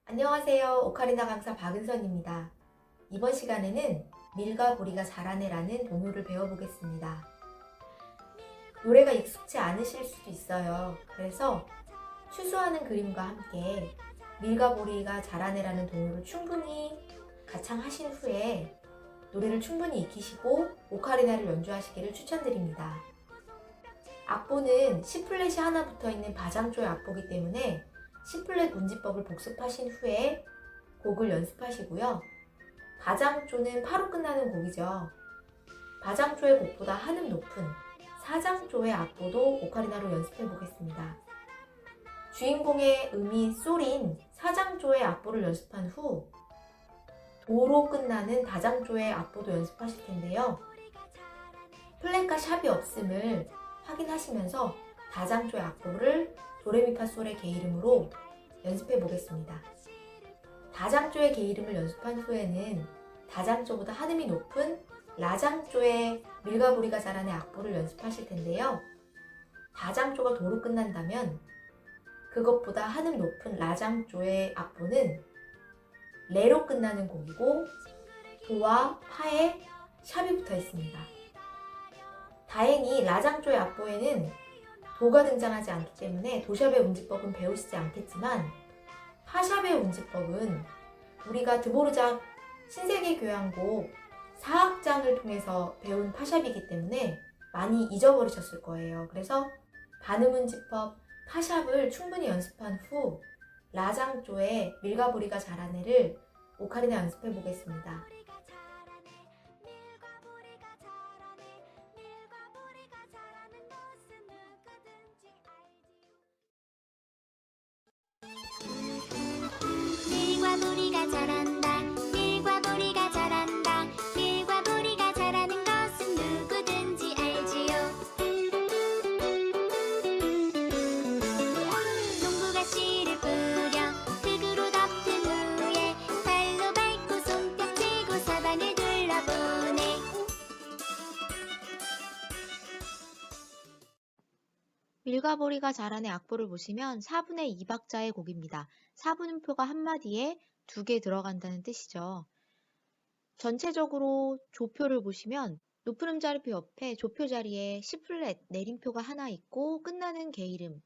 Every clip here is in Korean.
안녕하세요. 오카리나 강사 박은선입니다. 이번 시간에는 밀과 보리가 자라네라는 동요를 배워보겠습니다. 노래가 익숙치 않으실 수도 있어요. 그래서 추수하는 그림과 함께 밀과 보리가 자라네라는 동요를 충분히 가창하신 후에 노래를 충분히 익히시고 오카리나를 연주하시기를 추천드립니다. 악보는 C플랫이 하나 붙어있는 바장조의 악보이기 때문에 C플랫 운지법을 복습하신 후에 곡을 연습하시고요. 바장조는 파로 끝나는 곡이죠. 바장조의 곡보다 한음 높은 사장조의 악보도 오카리나로 연습해 보겠습니다. 주인공의 음이 솔인 사장조의 악보를 연습한 후 도로 끝나는 다장조의 악보도 연습하실 텐데요. 플랫과 샵이 없음을 확인하시면서 다장조의 악보를 도레미파솔의 게이름으로 연습해 보겠습니다. 다장조의 게이름을 연습한 후에는 다장조보다 한음이 높은 라장조의 밀과 보리가 자라네 악보를 연습하실 텐데요. 다장조가 도로 끝난다면 그것보다 한음 높은 라장조의 악보는 레로 끝나는 곡이고 도와 파에 샵이 붙어 있습니다. 다행히 라장조의 악보에는 도가 등장하지 않기 때문에 도샵의 운지법은 배우시지 않겠지만 파샵의 운지법은 우리가 드보르작 신세계교향곡 4악장을 통해서 배운 파샵이기 때문에 많이 잊어버리셨을 거예요. 그래서 반음 운지법 파샵을 충분히 연습한 후 라장조의 밀과 보리가 자라네를 오카리나 연습해 보겠습니다. 밀과 보리가 자란다. 밀과 보리가 자란다. 밀과 보리가 자라는 것은 누구든지 알지요. 농부가 씨를 뿌려 흙으로 덮은 후에 발로 밟고 손뼉 치고 사방을 둘러보네. 밀과 보리가 자라네 악보를 보시면 4분의 2박자의 곡입니다. 4분음표가 한 마디에 2개 들어간다는 뜻이죠. 전체적으로 조표를 보시면 높은 음자리표 옆에 조표 자리에 C플랫 내림표가 하나 있고 끝나는 게이름,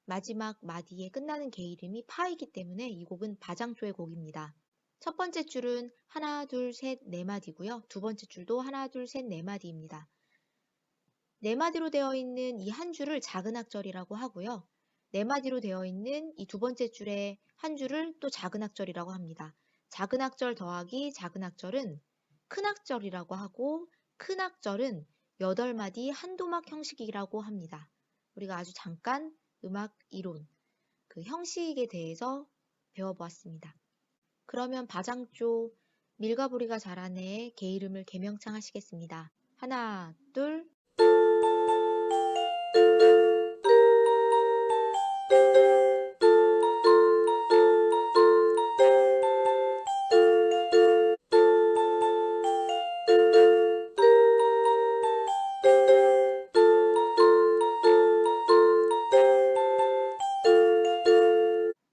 마지막 마디에 끝나는 게이름이 파이기 때문에 이 곡은 바장조의 곡입니다. 첫 번째 줄은 하나, 둘, 셋, 네 마디고요. 두 번째 줄도 하나, 둘, 셋, 네 마디입니다. 네 마디로 되어 있는 이 한 줄을 작은 악절이라고 하고요. 네 마디로 되어 있는 이 두 번째 줄의 한 줄을 또 작은 악절이라고 합니다. 작은 악절 더하기 작은 악절은 큰 악절이라고 하고 큰 악절은 8마디 한도막 형식이라고 합니다. 우리가 아주 잠깐 음악 이론, 그 형식에 대해서 배워보았습니다. 그러면 바장조 밀과 보리가 자라네의 게이름을 개명창 하시겠습니다. 하나, 둘,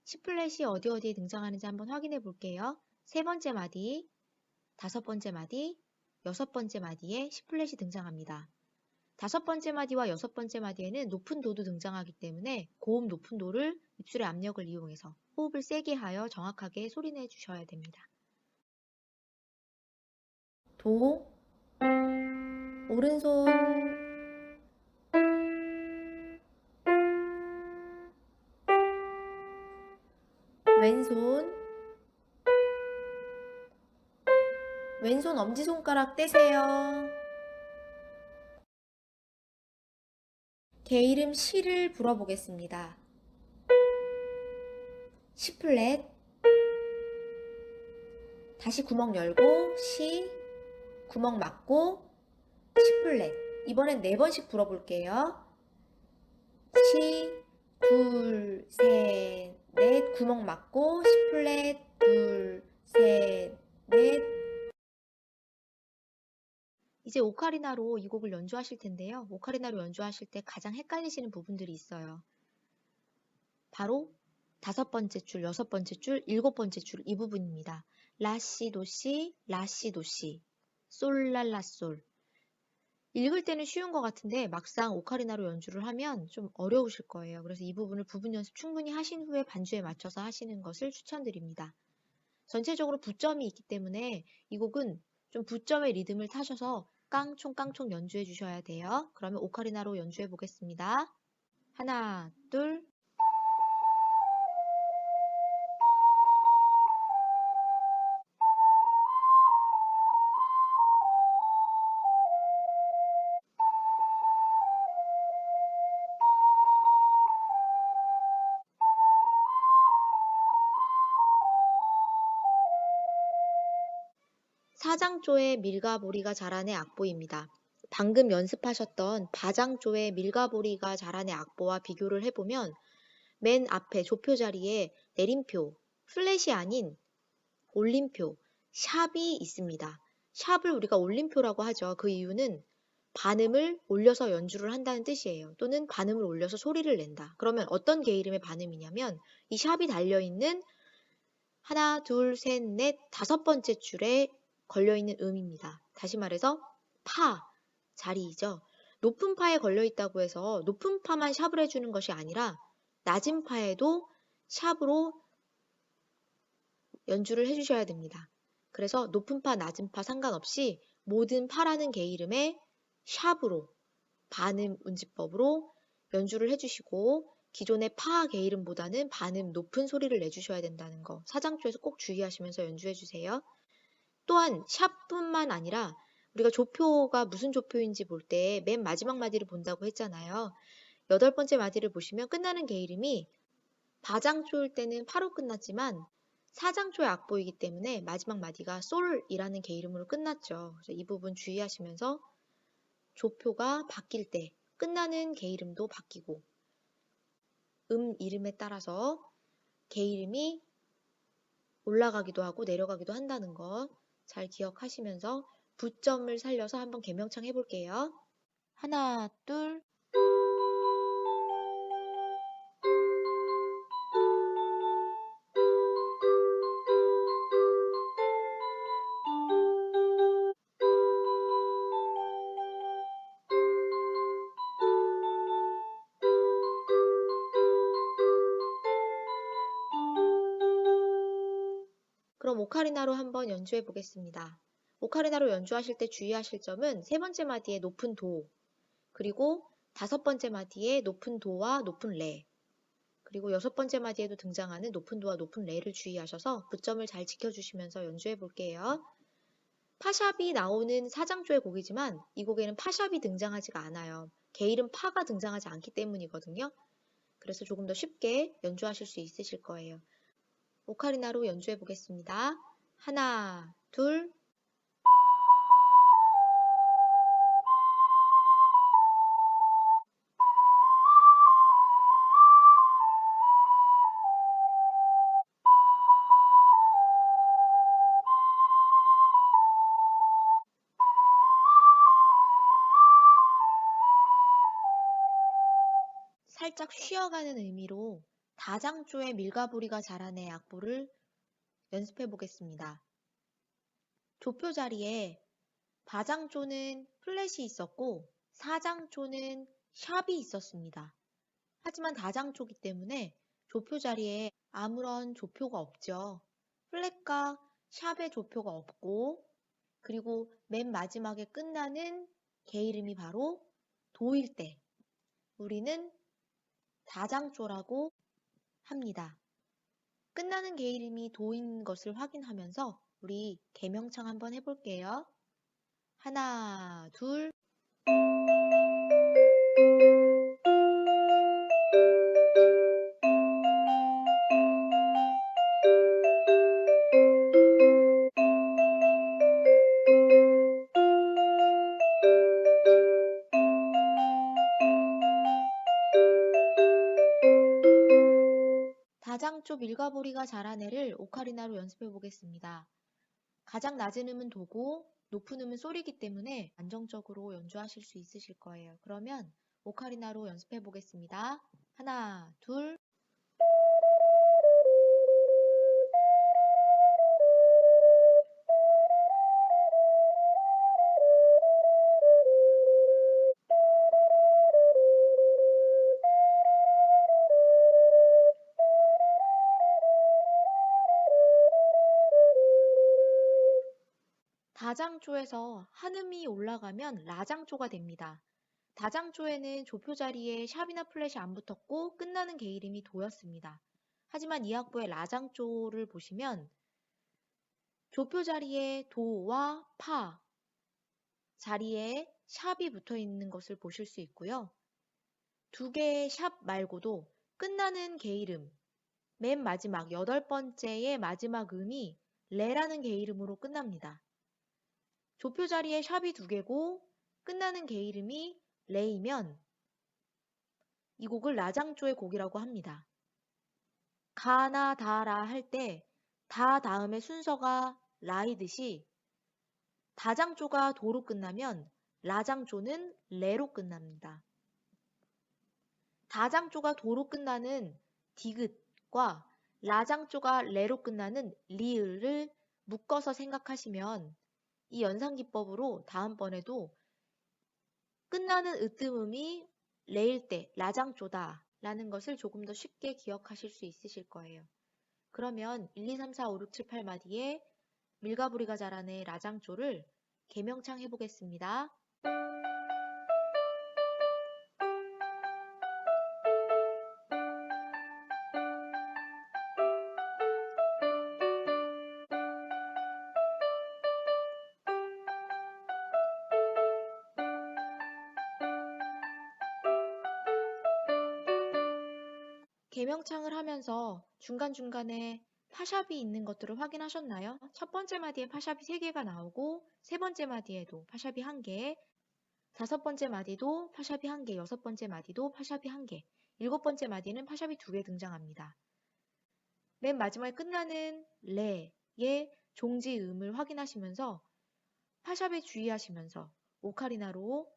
10플랫이 어디에 등장하는지 한번 확인해 볼게요. 세 번째 마디, 다섯 번째 마디, 여섯 번째 마디에 C플랫이 등장합니다. 다섯 번째 마디와 여섯 번째 마디에는 높은 도도 등장하기 때문에 고음 높은 도를 입술의 압력을 이용해서 호흡을 세게 하여 정확하게 소리내 주셔야 됩니다. 도, 오른손, 왼손, 왼손 엄지손가락 떼세요. 게이름 C를 불어보겠습니다. C플랫, 다시 구멍 열고 C, 구멍 막고 C플랫. 이번엔 4번씩 불어볼게요. C, 둘, 셋, 넷, 구멍 막고 C플랫, 둘, 셋, 넷. 이제 오카리나로 이 곡을 연주하실 텐데요. 오카리나로 연주하실 때 가장 헷갈리시는 부분들이 있어요. 바로 5번째 줄, 6번째 줄, 7번째 줄 이 부분입니다. 라시 도시, 라시 도시, 솔랄라솔. 읽을 때는 쉬운 것 같은데 막상 오카리나로 연주를 하면 좀 어려우실 거예요. 그래서 이 부분을 부분 연습 충분히 하신 후에 반주에 맞춰서 하시는 것을 추천드립니다. 전체적으로 부점이 있기 때문에 이 곡은 좀 부점의 리듬을 타셔서 깡총깡총 연주해 주셔야 돼요. 그러면 오카리나로 연주해 보겠습니다. 하나, 둘. 사장조의 밀가보리가 자라네 악보입니다. 방금 연습하셨던 바장조의 밀가보리가 자라네 악보와 비교를 해보면 맨 앞에 조표 자리에 내림표, 플랫이 아닌 올림표, 샵이 있습니다. 샵을 우리가 올림표라고 하죠. 그 이유는 반음을 올려서 연주를 한다는 뜻이에요. 또는 반음을 올려서 소리를 낸다. 그러면 어떤 게이름의 반음이냐면 이 샵이 달려있는 하나, 둘, 셋, 넷, 5번째 줄에 걸려있는 음입니다. 다시 말해서 파, 자리이죠. 높은 파에 걸려있다고 해서 높은 파만 샵을 해주는 것이 아니라 낮은 파에도 샵으로 연주를 해주셔야 됩니다. 그래서 높은 파, 낮은 파 상관없이 모든 파라는 개 이름에 샵으로 반음 운지법으로 연주를 해주시고 기존의 파 개 이름보다는 반음 높은 소리를 내주셔야 된다는 거 사장조에서 꼭 주의하시면서 연주해주세요. 또한 샵뿐만 아니라 우리가 조표가 무슨 조표인지 볼 때 맨 마지막 마디를 본다고 했잖아요. 8번째 마디를 보시면 끝나는 개 이름이 바장조일 때는 파로 끝났지만 사장조의 악보이기 때문에 마지막 마디가 솔이라는 개 이름으로 끝났죠. 그래서 이 부분 주의하시면서 조표가 바뀔 때 끝나는 개 이름도 바뀌고 이름에 따라서 개 이름이 올라가기도 하고 내려가기도 한다는 거 잘 기억하시면서 부점을 살려서 한번 개명창 해볼게요. 하나, 둘. 그럼 오카리나로 한번 연주해 보겠습니다. 오카리나로 연주하실 때 주의하실 점은 3번째 마디의 높은 도, 그리고 5번째 마디의 높은 도와 높은 레, 그리고 6번째 마디에도 등장하는 높은 도와 높은 레를 주의하셔서 부점을 잘 지켜주시면서 연주해 볼게요. 파샵이 나오는 사장조의 곡이지만 이 곡에는 파샵이 등장하지가 않아요. 개 이름 파가 등장하지 않기 때문이거든요. 그래서 조금 더 쉽게 연주하실 수 있으실 거예요. 오카리나로 연주해 보겠습니다. 하나, 둘. 살짝 쉬어가는 의미로 다장조의 밀가부리가 자라네 악보를 연습해 보겠습니다. 조표 자리에 바장조는 플랫이 있었고 사장조는 샵이 있었습니다. 하지만 다장조기 때문에 조표 자리에 아무런 조표가 없죠. 플랫과 샵의 조표가 없고 그리고 맨 마지막에 끝나는 개 이름이 바로 도일 때 우리는 다장조라고 합니다. 끝나는 개 이름이 도인 것을 확인하면서 우리 개명창 한번 해볼게요. 하나, 둘. 다장조 밀가보리가 자라네를 오카리나로 연습해 보겠습니다. 가장 낮은 음은 도고 높은 음은 솔이기 때문에 안정적으로 연주하실 수 있으실 거예요. 그러면 오카리나로 연습해 보겠습니다. 하나, 둘. 다장조에서 한음이 올라가면 라장조가 됩니다. 다장조에는 조표 자리에 샵이나 플랫이 안 붙었고 끝나는 개 이름이 도였습니다. 하지만 이 악보의 라장조를 보시면 조표 자리에 도와 파 자리에 샵이 붙어 있는 것을 보실 수 있고요. 두 개의 샵 말고도 끝나는 개 이름, 맨 마지막 8번째의 마지막 음이 레라는 개 이름으로 끝납니다. 조표 자리에 샵이 2개고 끝나는 개 이름이 레이면 이 곡을 라장조의 곡이라고 합니다. 가나 다라 할 때 다 다음에 순서가 라이듯이 다장조가 도로 끝나면 라장조는 레로 끝납니다. 다장조가 도로 끝나는 디귿과 라장조가 레로 끝나는 리을을 묶어서 생각하시면 이 연상기법으로 다음번에도 끝나는 으뜸음이 레일 때 라장조다 라는 것을 조금 더 쉽게 기억하실 수 있으실 거예요. 그러면 1, 2, 3, 4, 5, 6, 7, 8마디에 밀가부리가 잘하네 라장조를 개명창 해보겠습니다. 개명창을 하면서 중간중간에 파샵이 있는 것들을 확인하셨나요? 첫 번째 마디에 파샵이 3개가 나오고 세 번째 마디에도 파샵이 1개, 다섯 번째 마디도 파샵이 1개, 여섯 번째 마디도 파샵이 1개, 일곱 번째 마디는 파샵이 2개 등장합니다. 맨 마지막에 끝나는 레의 종지음을 확인하시면서 파샵에 주의하시면서 오카리나로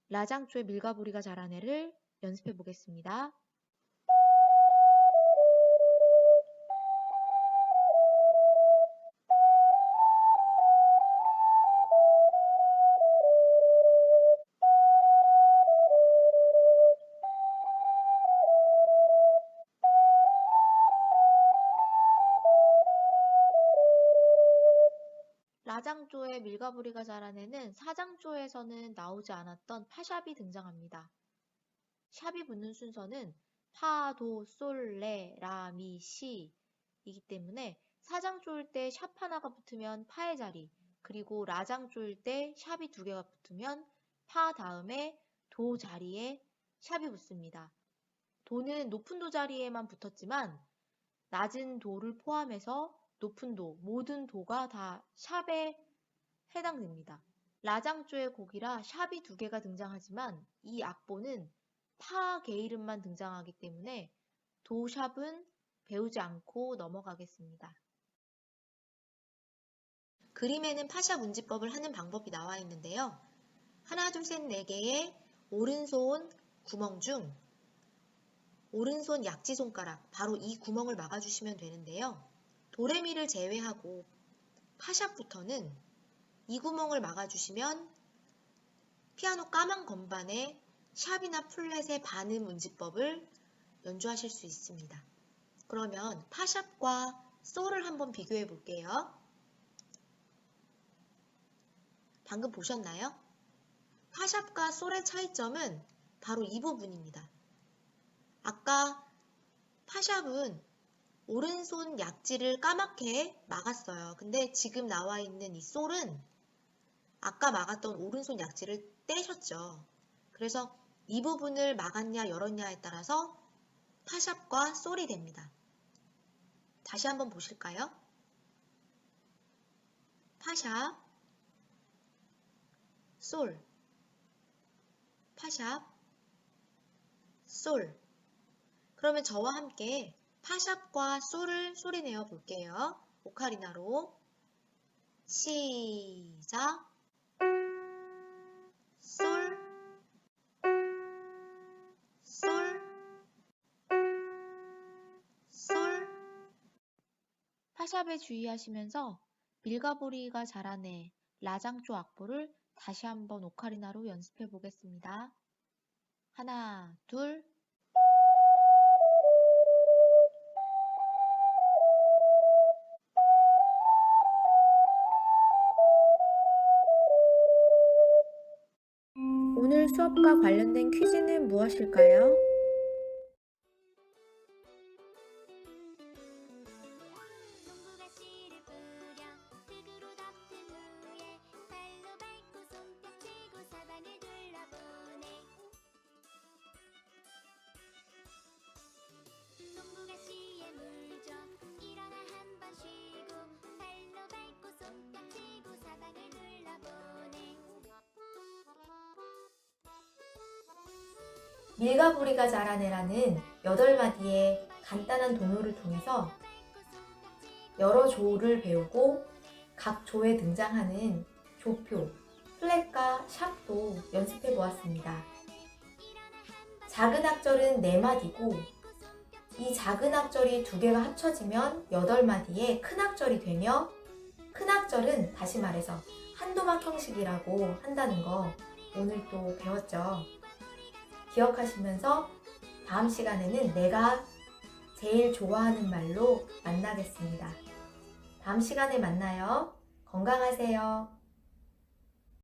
라장조의 밀가부리가 잘하네를 연습해 보겠습니다. 라장조의 밀가부리가 잘하네는 사장조에서는 나오지 않았던 파샵이 등장합니다. 샵이 붙는 순서는 파, 도, 솔, 레, 라, 미, 시 이기 때문에 사장조일 때 샵 하나가 붙으면 파의 자리, 그리고 라장조일 때 샵이 2개가 붙으면 파 다음에 도 자리에 샵이 붙습니다. 도는 높은 도 자리에만 붙었지만 낮은 도를 포함해서 높은 도, 모든 도가 다 샵에 해당됩니다. 라장조의 곡이라 샵이 2개가 등장하지만 이 악보는 파 개 이름만 등장하기 때문에 도 샵은 배우지 않고 넘어가겠습니다. 그림에는 파샵 운지법을 하는 방법이 나와 있는데요. 하나, 둘, 셋, 4개의 오른손 구멍 중 오른손 약지 손가락, 바로 이 구멍을 막아주시면 되는데요. 도레미를 제외하고 파샵부터는 이 구멍을 막아주시면 피아노 까만 건반에 샵이나 플랫의 반음 운지법을 연주하실 수 있습니다. 그러면 파샵과 솔을 한번 비교해 볼게요. 방금 보셨나요? 파샵과 솔의 차이점은 바로 이 부분입니다. 아까 파샵은 오른손 약지를 까맣게 막았어요. 근데 지금 나와 있는 이 솔은 아까 막았던 오른손 약지를 떼셨죠. 그래서 이 부분을 막았냐 열었냐에 따라서 파샵과 솔이 됩니다. 다시 한번 보실까요? 파샵, 솔, 파샵, 솔. 그러면 저와 함께 파샵과 솔을 소리내어 볼게요. 오카리나로 시작. 솔, 솔, 솔. 파샵에 주의하시면서 밀가부리가 잘하네 라장조 악보를 다시 한번 오카리나로 연습해 보겠습니다. 하나, 둘. 수업과 관련된 퀴즈는 무엇일까요? 농부가 씨를 뿌려 흙으로 덮은 후에 발로 밟고 손뼉 치고 사방을 둘러보네. 농부가 씨에 물 줘 일어나 한번 쉬고 발로 밟고 손뼉 치고 사방을 둘러보네. 밀가부리가 자라네라는 8마디의 간단한 동요를 통해서 여러 조를 배우고 각 조에 등장하는 조표, 플랫과 샵도 연습해 보았습니다. 작은 악절은 4마디고 이 작은 악절이 2개가 합쳐지면 8마디의 큰 악절이 되며 큰 악절은 다시 말해서 한도막 형식이라고 한다는 거 오늘 또 배웠죠. 기억하시면서 다음 시간에는 내가 제일 좋아하는 말로 만나겠습니다. 다음 시간에 만나요. 건강하세요.